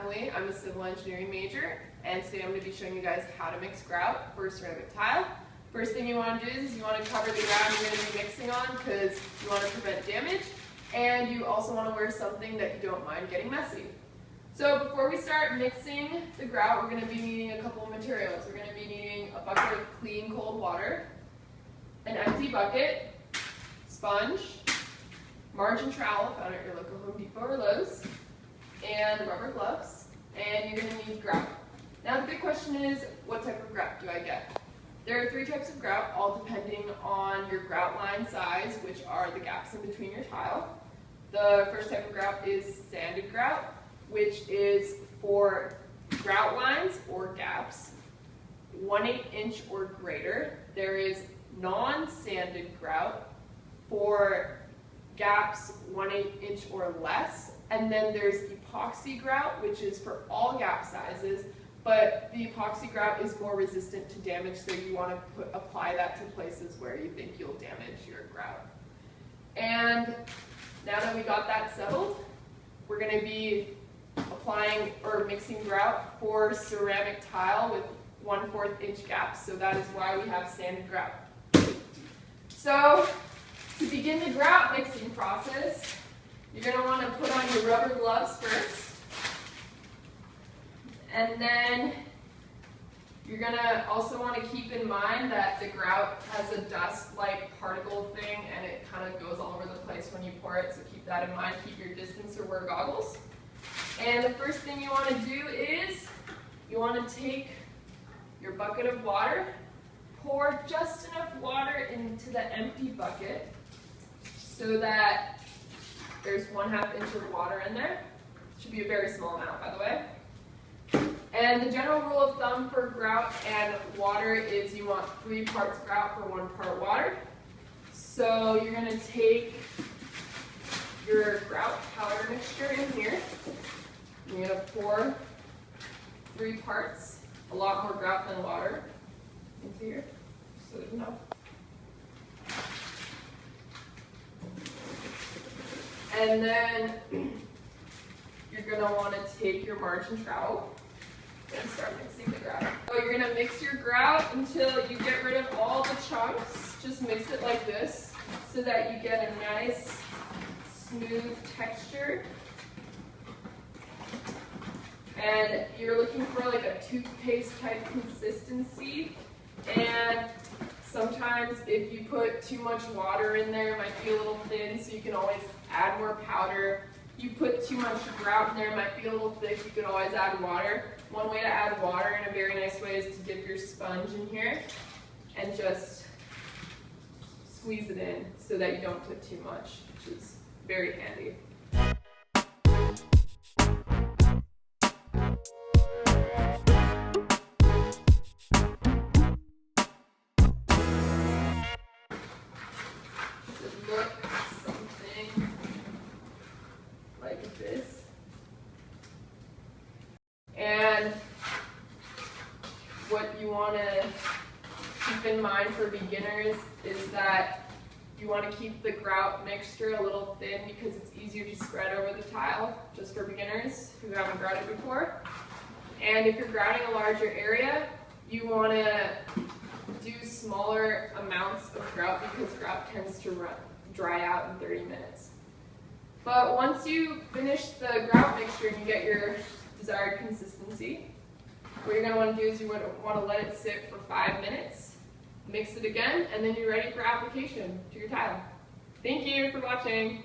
Emily. I'm a civil engineering major, and today I'm going to be showing you guys how to mix grout for ceramic tile. First thing you want to do is you want to cover the ground you're going to be mixing on because you want to prevent damage, and you also want to wear something that you don't mind getting messy. So before we start mixing the grout, we're going to be needing a couple of materials. We're going to be needing a bucket of clean cold water, an empty bucket, sponge, margin trowel found at your local Home Depot or Lowe's, and rubber gloves, and you're going to need grout. Now the big question is, what type of grout do I get? There are three types of grout, all depending on your grout line size, which are the gaps in between your tile. The first type of grout is sanded grout, which is for grout lines or gaps 1/8 inch or greater. There is non-sanded grout for gaps 1/8 inch or less, and then there's epoxy grout, which is for all gap sizes, but the epoxy grout is more resistant to damage, so you want to apply that to places where you think you'll damage your grout. And now that we got that settled, we're going to be applying or mixing grout for ceramic tile with 1/4 inch gaps, so that is why we have sanded grout. So to begin the grout mixing process, you're going to want to put on your rubber gloves first, and then you're going to also want to keep in mind that the grout has a dust-like particle thing and it kind of goes all over the place when you pour it, so keep that in mind. Keep your distance or wear goggles. And the first thing you want to do is you want to take your bucket of water, pour just enough water into the empty bucket so that there's 1/2 inch of water in there. Should be a very small amount, by the way. And the general rule of thumb for grout and water is you want 3 parts grout for 1 part water. So you're going to take your grout powder mixture in here. You're going to pour 3 parts, a lot more grout than water, into here, so there's enough. And then you're going to want to take your margin trowel and start mixing the grout. So you're going to mix your grout until you get rid of all the chunks. Just mix it like this so that you get a nice smooth texture. And you're looking for like a toothpaste type consistency. And sometimes if you put too much water in there, it might be a little thin, so you can always add more powder. You put too much grout in there, it might be a little thick, you can always add water. One way to add water in a very nice way is to dip your sponge in here and just squeeze it in so that you don't put too much, which is very handy. Look something like this. And what you want to keep in mind for beginners is that you want to keep the grout mixture a little thin because it's easier to spread over the tile, just for beginners who haven't grouted before. And if you're grouting a larger area, you want to do smaller amounts of grout because grout tends to dry out in 30 minutes. But once you finish the grout mixture and you get your desired consistency, what you're going to want to do is you want to let it sit for 5 minutes, mix it again, and then you're ready for application to your tile. Thank you for watching.